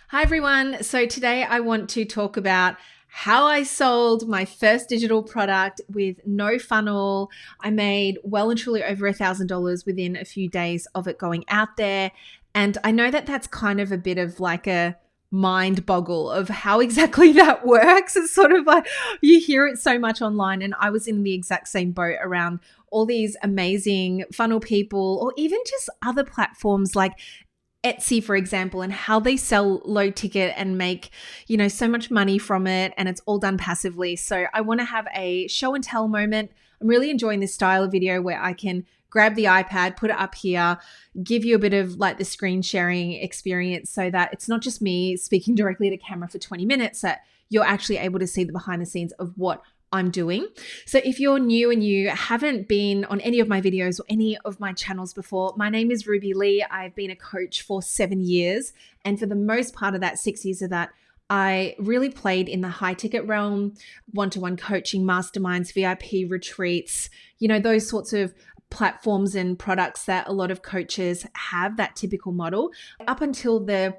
Hi everyone. So today I want to talk about how I sold my first digital product with no funnel. I made well and truly over $1,000 within a few days of it going out there. And I know that that's kind of a bit of like a mind boggle of how exactly that works. It's sort of like you hear it so much online, and I was in the exact same boat around all these amazing funnel people, or even just other platforms like Etsy, for example, and how they sell low ticket and make, so much money from it, and it's all done passively. So I want to have a show and tell moment. I'm really enjoying this style of video where I can grab the iPad, put it up here, give you a bit of like the screen sharing experience so that it's not just me speaking directly to camera for 20 minutes, that you're actually able to see the behind the scenes of what I'm doing. So if you're new and you haven't been on any of my videos or any of my channels before, my name is Ruby Lee. I've been a coach for 7 years. And for the most part of that, 6 years of that, I really played in the high ticket realm, one-to-one coaching, masterminds, VIP retreats, those sorts of platforms and products that a lot of coaches have, that typical model. Up until the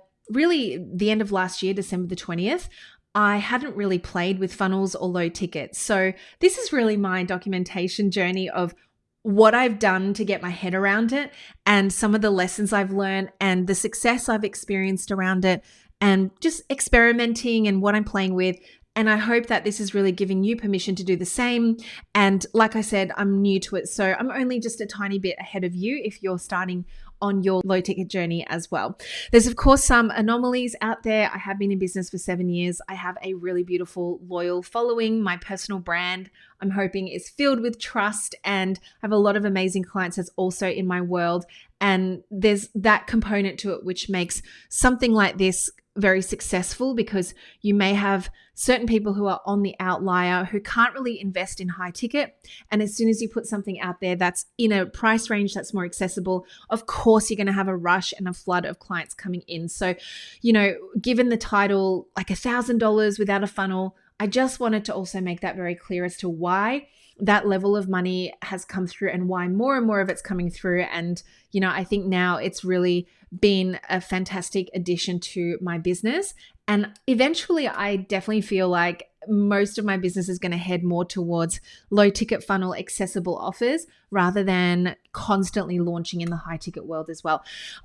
end of last year, December the 20th, I hadn't really played with funnels or low tickets. So this is really my documentation journey of what I've done to get my head around it, and some of the lessons I've learned and the success I've experienced around it, and just experimenting and what I'm playing with. And I hope that this is really giving you permission to do the same. And like I said, I'm new to it, so I'm only just a tiny bit ahead of you if you're starting on your low ticket journey as well. There's of course some anomalies out there. I have been in business for 7 years. I have a really beautiful, loyal following. My personal brand, I'm hoping, is filled with trust, and I have a lot of amazing clients that's also in my world. And there's that component to it which makes something like this very successful, because you may have certain people who are on the outlier who can't really invest in high ticket. And as soon as you put something out there that's in a price range that's more accessible, of course, you're going to have a rush and a flood of clients coming in. So, given the title, like $1,000 without a funnel, I just wanted to also make that very clear as to why that level of money has come through and why more and more of it's coming through. And, I think now it's really been a fantastic addition to my business. And eventually I definitely feel like most of my business is going to head more towards low ticket funnel accessible offers rather than constantly launching in the high ticket world as well.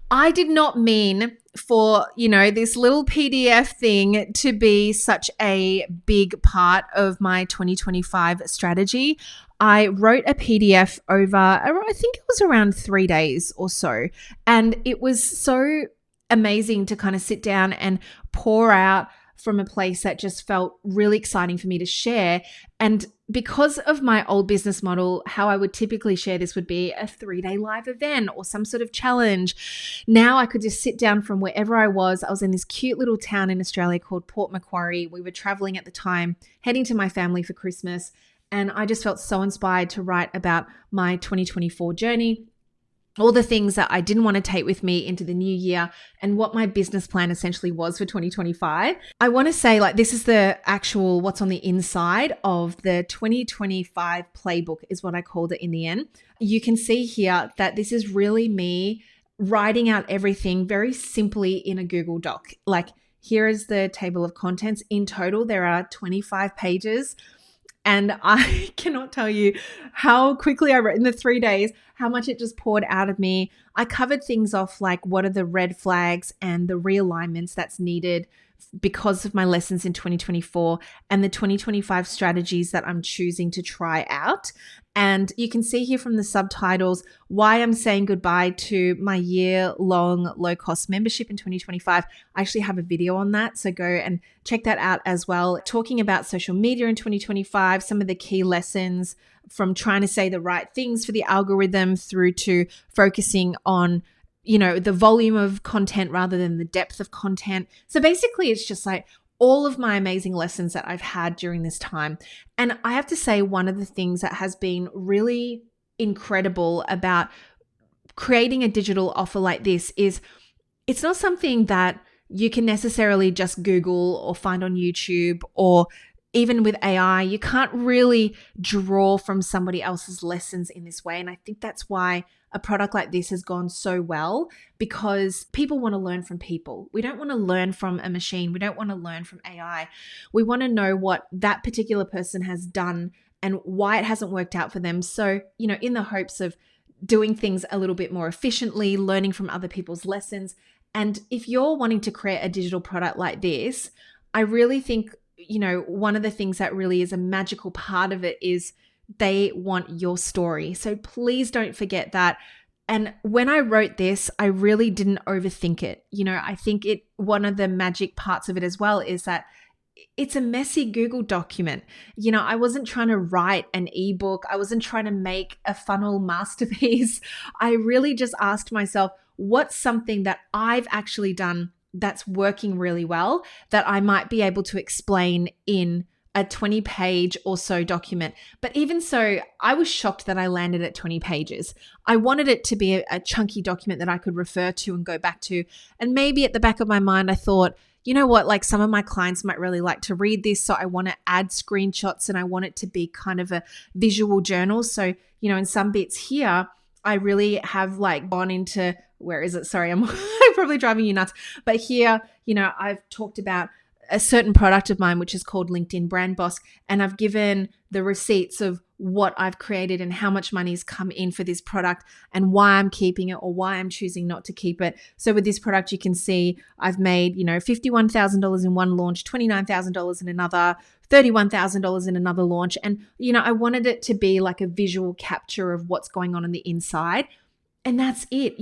I did not mean for, this little PDF thing to be such a big part of my 2025 strategy. I wrote a PDF over, I think it was around 3 days or so. And it was so amazing to kind of sit down and pour out from a place that just felt really exciting for me to share. And because of my old business model, how I would typically share this would be a 3-day live event or some sort of challenge. Now I could just sit down from wherever I was. I was in this cute little town in Australia called Port Macquarie. We were traveling at the time, heading to my family for Christmas. And I just felt so inspired to write about my 2024 journey, all the things that I didn't want to take with me into the new year, and what my business plan essentially was for 2025. I want to say, this is the actual what's on the inside of the 2025 playbook is what I called it in the end. You can see here that this is really me writing out everything very simply in a Google Doc. Here is the table of contents. In total, there are 25 pages. And I cannot tell you how quickly I wrote in the 3 days, how much it just poured out of me. I covered things off like what are the red flags and the realignments that's needed because of my lessons in 2024 and the 2025 strategies that I'm choosing to try out. And you can see here from the subtitles why I'm saying goodbye to my year-long low-cost membership in 2025. I actually have a video on that, so go and check that out as well. Talking about social media in 2025, some of the key lessons from trying to say the right things for the algorithm through to focusing on the volume of content rather than the depth of content. So basically, it's just like all of my amazing lessons that I've had during this time. And I have to say, one of the things that has been really incredible about creating a digital offer like this is it's not something that you can necessarily just Google or find on YouTube or even with AI, you can't really draw from somebody else's lessons in this way. And I think that's why a product like this has gone so well, because people want to learn from people. We don't want to learn from a machine. We don't want to learn from AI. We want to know what that particular person has done and why it hasn't worked out for them. So, in the hopes of doing things a little bit more efficiently, learning from other people's lessons. And if you're wanting to create a digital product like this, I really think, one of the things that really is a magical part of it is they want your story. So please don't forget that. And when I wrote this, I really didn't overthink it. I think one of the magic parts of it as well is that it's a messy Google document. I wasn't trying to write an ebook. I wasn't trying to make a funnel masterpiece. I really just asked myself, what's something that I've actually done that's working really well that I might be able to explain in a 20-page or so document. But even so, I was shocked that I landed at 20 pages. I wanted it to be a chunky document that I could refer to and go back to. And maybe at the back of my mind, I thought, you know what, like some of my clients might really like to read this. So I want to add screenshots and I want it to be kind of a visual journal. So, in some bits here, I really have like gone into, where is it? Sorry, I'm probably driving you nuts. But here, I've talked about a certain product of mine, which is called LinkedIn Brand Boss. And I've given the receipts of what I've created and how much money's come in for this product and why I'm keeping it or why I'm choosing not to keep it. So with this product, you can see I've made, $51,000 in one launch, $29,000 in another, $31,000 in another launch. And, I wanted it to be like a visual capture of what's going on the inside. And that's it.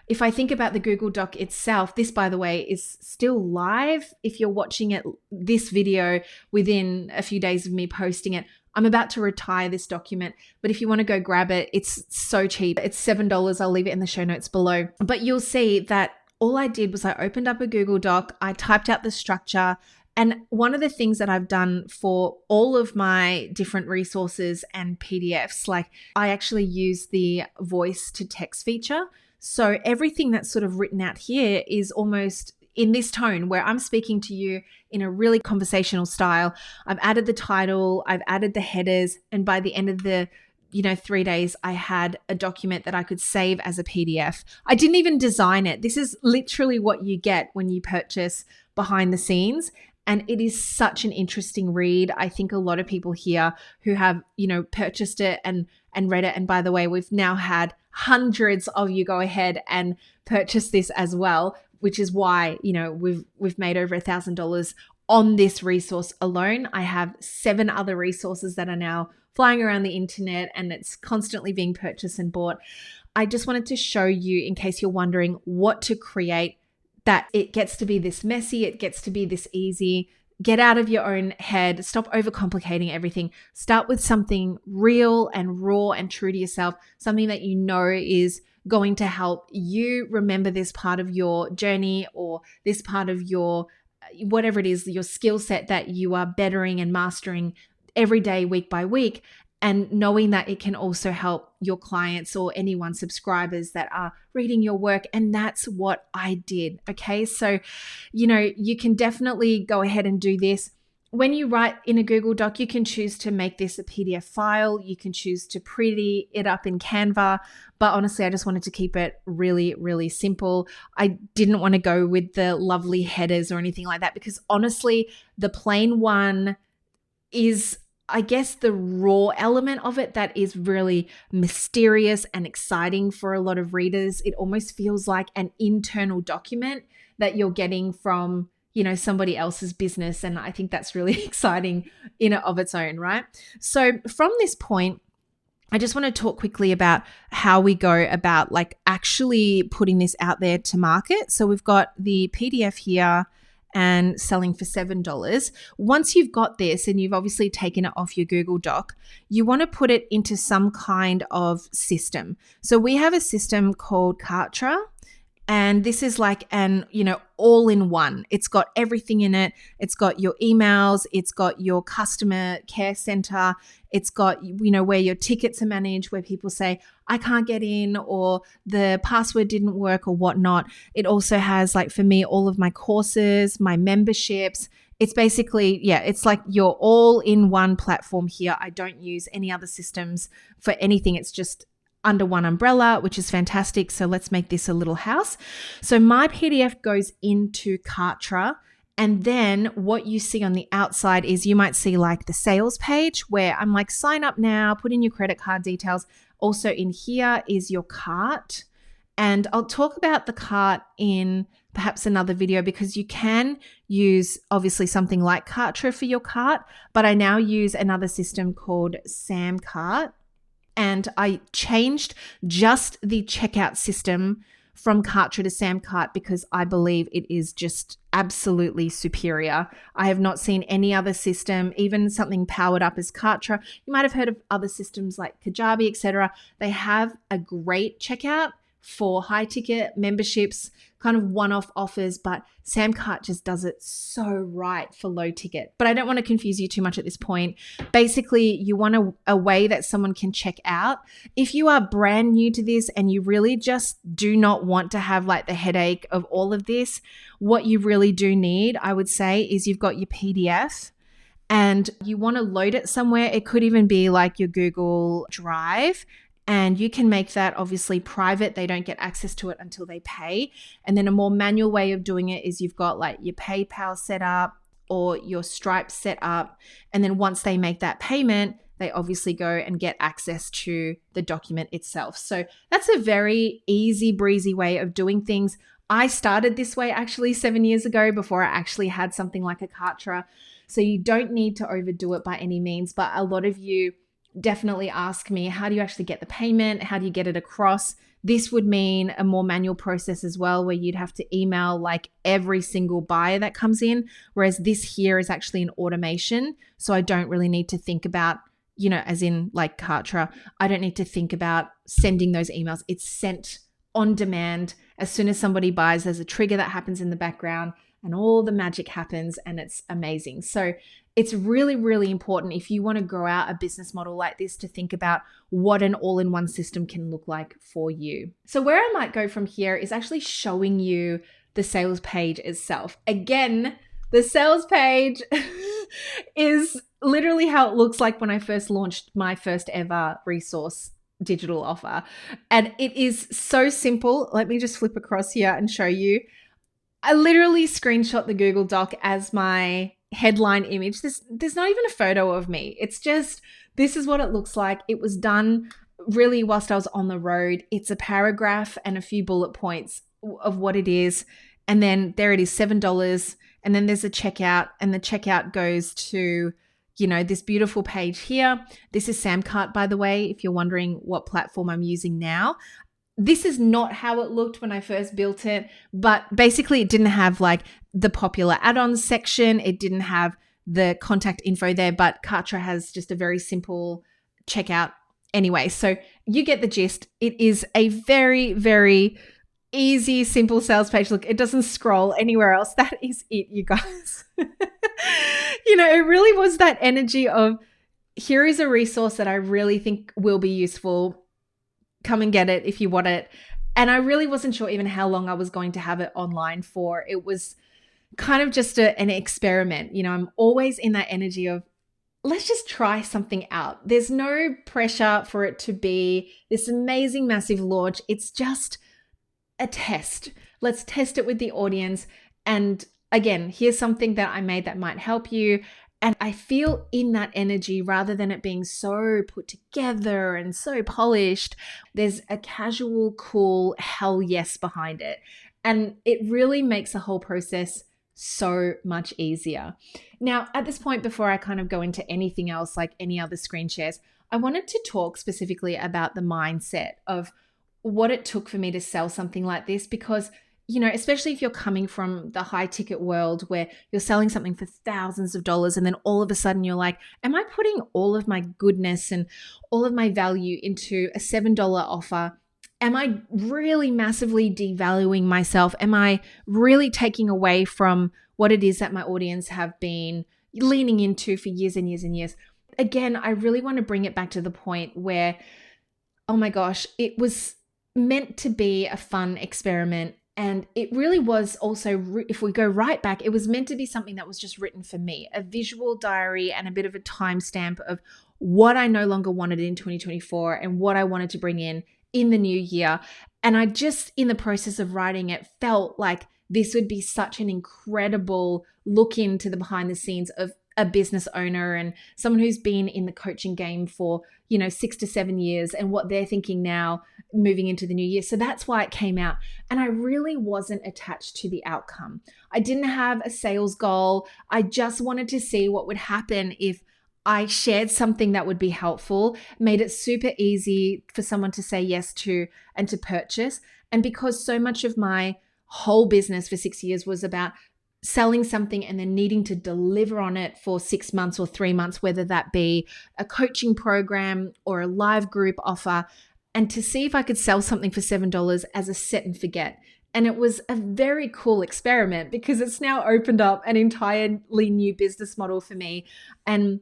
If I think about the Google Doc itself, this, by the way, is still live. If you're watching this video within a few days of me posting it, I'm about to retire this document. But if you want to go grab it, it's so cheap. It's $7. I'll leave it in the show notes below. But you'll see that all I did was I opened up a Google Doc, I typed out the structure. And one of the things that I've done for all of my different resources and PDFs, like I actually use the voice to text feature. So everything that's sort of written out here is almost in this tone where I'm speaking to you in a really conversational style. I've added the title, I've added the headers, and by the end of the 3 days, I had a document that I could save as a PDF. I didn't even design it. This is literally what you get when you purchase behind the scenes. And it is such an interesting read. I think a lot of people here who have, purchased it and read it. And by the way, we've now had hundreds of you go ahead and purchase this as well, which is why, we've made over $1,000 on this resource alone. I have 7 other resources that are now flying around the internet and it's constantly being purchased and bought. I just wanted to show you, in case you're wondering what to create, that it gets to be this messy, it gets to be this easy. Get out of your own head. Stop overcomplicating everything. Start with something real and raw and true to yourself, something that you know is going to help you remember this part of your journey or this part of your, whatever it is, your skill set that you are bettering and mastering every day, week by week. And knowing that it can also help your clients or anyone, subscribers that are reading your work. And that's what I did. Okay. So, you can definitely go ahead and do this. When you write in a Google Doc, you can choose to make this a PDF file. You can choose to pretty it up in Canva. But honestly, I just wanted to keep it really, really simple. I didn't want to go with the lovely headers or anything like that, because honestly, the plain one is, I guess, the raw element of it that is really mysterious and exciting for a lot of readers. It almost feels like an internal document that you're getting from, somebody else's business. And I think that's really exciting in and of its own, right? So from this point, I just want to talk quickly about how we go about like actually putting this out there to market. So we've got the PDF here and selling for $7. Once you've got this and you've obviously taken it off your Google Doc, you want to put it into some kind of system. So we have a system called Kartra, and this is like an, all-in-one. It's got everything in it. It's got your emails. It's got your customer care center. It's got, where your tickets are managed, where people say, I can't get in, or the password didn't work or whatnot. It also has, like for me, all of my courses, my memberships. it's basically, yeah, it's like you're all in one platform here. I don't use any other systems for anything. It's just under one umbrella, which is fantastic. So let's make this a little house. So my PDF goes into Kartra. And then what you see on the outside is you might see like the sales page where I'm like, sign up now, put in your credit card details. Also in here is your cart. And I'll talk about the cart in perhaps another video because you can use obviously something like Kartra for your cart, but I now use another system called Samcart. And I changed just the checkout system from Kartra to Samcart because I believe it is just absolutely superior. I have not seen any other system, even something powered up as Kartra. You might have heard of other systems like Kajabi, etc. They have a great checkout for high ticket memberships, kind of one-off offers, but Samcart just does it so right for low ticket. But I don't want to confuse you too much at this point. Basically, you want a way that someone can check out. If you are brand new to this and you really just do not want to have like the headache of all of this, what you really do need, I would say, is you've got your PDF and you want to load it somewhere. It could even be like your Google Drive. And you can make that obviously private. They don't get access to it until they pay. And then a more manual way of doing it is you've got like your PayPal set up or your Stripe set up. And then once they make that payment, they obviously go and get access to the document itself. So that's a very easy breezy way of doing things. I started this way actually 7 years ago before I actually had something like a Kartra. So you don't need to overdo it by any means, but a lot of you definitely ask me, how do you actually get the payment? How do you get it across? This would mean a more manual process as well, where you'd have to email like every single buyer that comes in. Whereas this here is actually an automation. So I don't really need to think about, as in like Kartra, I don't need to think about sending those emails. It's sent on demand. As soon as somebody buys, there's a trigger that happens in the background and all the magic happens and it's amazing. So it's really, really important if you want to grow out a business model like this to think about what an all-in-one system can look like for you. So where I might go from here is actually showing you the sales page itself. Again, the sales page is literally how it looks like when I first launched my first ever resource digital offer. And it is so simple. Let me just flip across here and show you. I literally screenshot the Google Doc as my headline image. There's not even a photo of me. It's just, this is what it looks like. It was done really whilst I was on the road. It's a paragraph and a few bullet points of what it is. And then there it is, $7. And then there's a checkout, and the checkout goes to, this beautiful page here. This is Samcart, by the way, if you're wondering what platform I'm using now. This is not how it looked when I first built it, but basically it didn't have like the popular add-ons section. It didn't have the contact info there, but Kartra has just a very simple checkout anyway. So you get the gist. It is a very, very easy, simple sales page. Look, it doesn't scroll anywhere else. That is it, you guys. It really was that energy of, here is a resource that I really think will be useful. Come and get it if you want it. And I really wasn't sure even how long I was going to have it online for. It was kind of just an experiment. I'm always in that energy of, let's just try something out. There's no pressure for it to be this amazing, massive launch. It's just a test. Let's test it with the audience. And again, here's something that I made that might help you. And I feel in that energy, rather than it being so put together and so polished, there's a casual, cool hell yes behind it. And it really makes the whole process so much easier. Now, at this point, before I kind of go into anything else, like any other screen shares, I wanted to talk specifically about the mindset of what it took for me to sell something like this, because especially if you're coming from the high ticket world where you're selling something for thousands of dollars and then all of a sudden you're like, am I putting all of my goodness and all of my value into a $7 offer? Am I really massively devaluing myself? Am I really taking away from what it is that my audience have been leaning into for years and years and years? Again, I really want to bring it back to the point where, oh my gosh, it was meant to be a fun experiment. And it really was also, if we go right back, it was meant to be something that was just written for me, a visual diary and a bit of a timestamp of what I no longer wanted in 2024 and what I wanted to bring in the new year. And I just, in the process of writing it, felt like this would be such an incredible look into the behind the scenes of a business owner and someone who's been in the coaching game for, 6 to 7 years and what they're thinking now moving into the new year. So that's why it came out. And I really wasn't attached to the outcome. I didn't have a sales goal. I just wanted to see what would happen if I shared something that would be helpful, made it super easy for someone to say yes to and to purchase. And because so much of my whole business for 6 years was about selling something and then needing to deliver on it for 6 months or 3 months, whether that be a coaching program or a live group offer, and to see if I could sell something for $7 as a set and forget. And it was a very cool experiment because it's now opened up an entirely new business model for me. And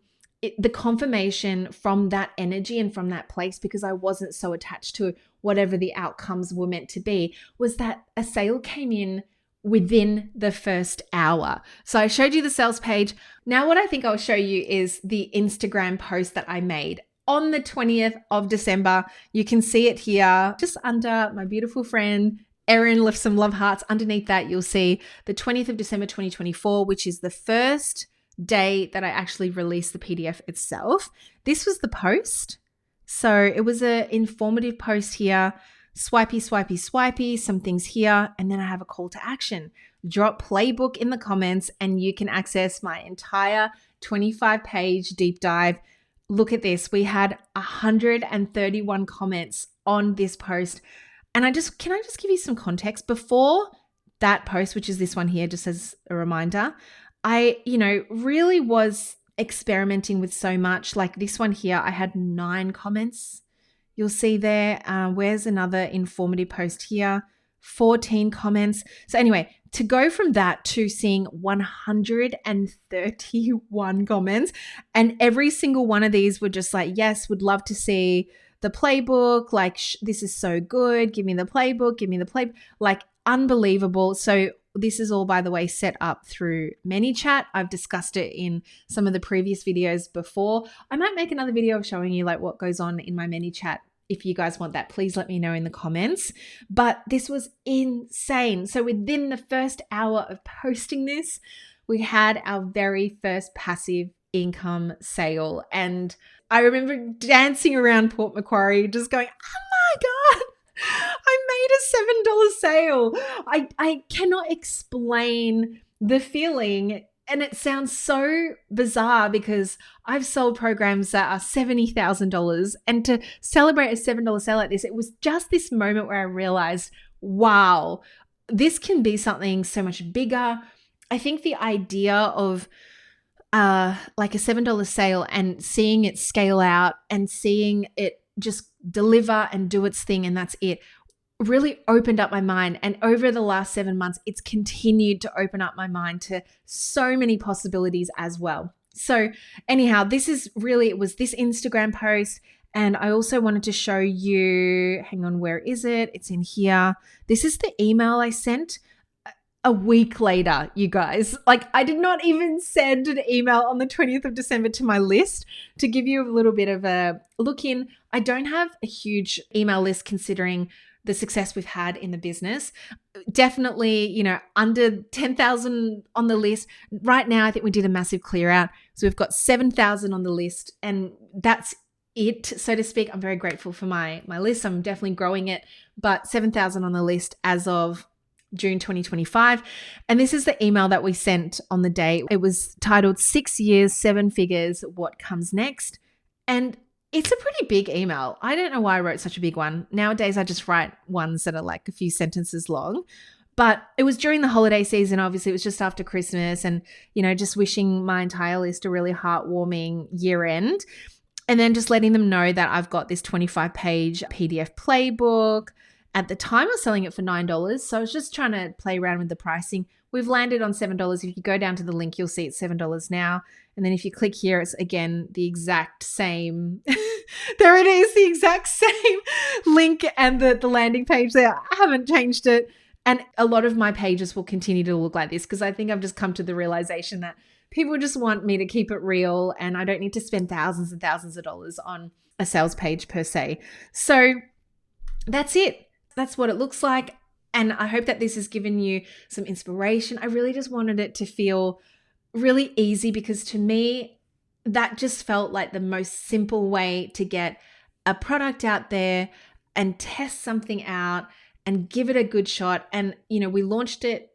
the confirmation from that energy and from that place, because I wasn't so attached to whatever the outcomes were meant to be, was that a sale came in within the first hour. So I showed you the sales page. Now what I think I'll show you is the Instagram post that I made on the 20th of December. You can see it here just under my beautiful friend Erin left some love hearts. Underneath that, you'll see the 20th of December 2024, which is the first day that I actually released the PDF itself. This was the post. So it was an informative post here. Swipey, swipey, swipey, some things here. And then I have a call to action. Drop playbook in the comments and you can access my entire 25-page deep dive. Look at this. We had 131 comments on this post. And can I just give you some context? Before that post, which is this one here, just as a reminder, I, really was experimenting with so much. Like this one here, I had 9 comments. You'll see there. Where's another informative post here? 14 comments. So anyway, to go from that to seeing 131 comments, and every single one of these were just like, yes, would love to see the playbook. Like, this is so good. Give me the playbook. Give me the playbook. Like, unbelievable. So this is all, by the way, set up through ManyChat. I've discussed it in some of the previous videos before. I might make another video of showing you like what goes on in my ManyChat. If you guys want that, please let me know in the comments. But this was insane. So within the first hour of posting this, we had our very first passive income sale. And I remember dancing around Port Macquarie, just going, oh my God, I made a $7 sale. I cannot explain the feeling. And it sounds so bizarre because I've sold programs that are $70,000. And to celebrate a $7 sale like this, it was just this moment where I realized, wow, this can be something so much bigger. I think the idea of like a $7 sale and seeing it scale out and seeing it just deliver and do its thing and that's it really opened up my mind. And over the last 7 months, it's continued to open up my mind to so many possibilities as well. So anyhow, it was this Instagram post. And I also wanted to show you, hang on, where is it? It's in here. This is the email I sent a week later, you guys. Like, I did not even send an email on the 20th of December to my list to give you a little bit of a look in. I don't have a huge email list considering the success we've had in the business. Definitely, under 10,000 on the list. Right now, I think we did a massive clear out. So we've got 7,000 on the list and that's it, so to speak. I'm very grateful for my list. I'm definitely growing it, but 7,000 on the list as of June 2025. And this is the email that we sent on the day. It was titled 6 years, 7 figures, what comes next? And it's a pretty big email. I don't know why I wrote such a big one. Nowadays, I just write ones that are like a few sentences long. But it was during the holiday season. Obviously, it was just after Christmas and, just wishing my entire list a really heartwarming year end. And then just letting them know that I've got this 25-page PDF playbook. At the time, I was selling it for $9. So I was just trying to play around with the pricing. We've landed on $7. If you go down to the link, you'll see it's $7 now. And then if you click here, it's again the exact same. There it is, the exact same link and the landing page there. I haven't changed it. And a lot of my pages will continue to look like this because I think I've just come to the realization that people just want me to keep it real and I don't need to spend thousands and thousands of dollars on a sales page per se. So that's it. That's what it looks like. And I hope that this has given you some inspiration. I really just wanted it to feel really easy because to me, that just felt like the most simple way to get a product out there and test something out and give it a good shot. And, we launched it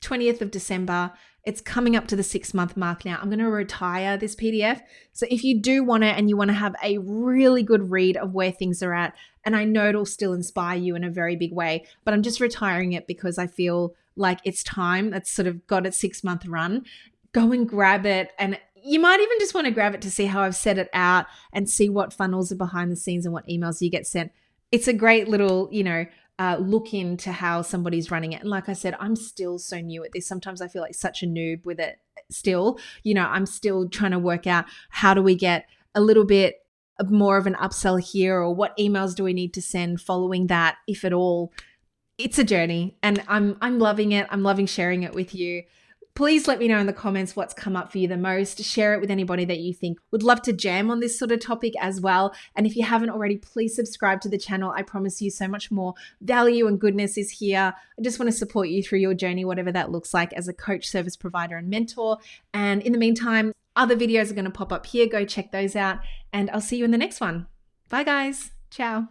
20th of December. It's coming up to the 6-month mark now. I'm going to retire this PDF. So if you do want it and you want to have a really good read of where things are at, and I know it'll still inspire you in a very big way, but I'm just retiring it because I feel like it's time. That's sort of got its 6-month run. Go and grab it. And you might even just want to grab it to see how I've set it out and see what funnels are behind the scenes and what emails you get sent. It's a great little, look into how somebody's running it. And like I said, I'm still so new at this. Sometimes I feel like such a noob with it still. I'm still trying to work out how do we get a little bit more of an upsell here, or what emails do we need to send following that, if at all. It's a journey and I'm loving it. I'm loving sharing it with you. Please let me know in the comments what's come up for you the most. Share it with anybody that you think would love to jam on this sort of topic as well. And if you haven't already, please subscribe to the channel. I promise you so much more value and goodness is here. I just want to support you through your journey, whatever that looks like, as a coach, service provider, and mentor. And in the meantime, other videos are going to pop up here. Go check those out. And I'll see you in the next one. Bye, guys. Ciao.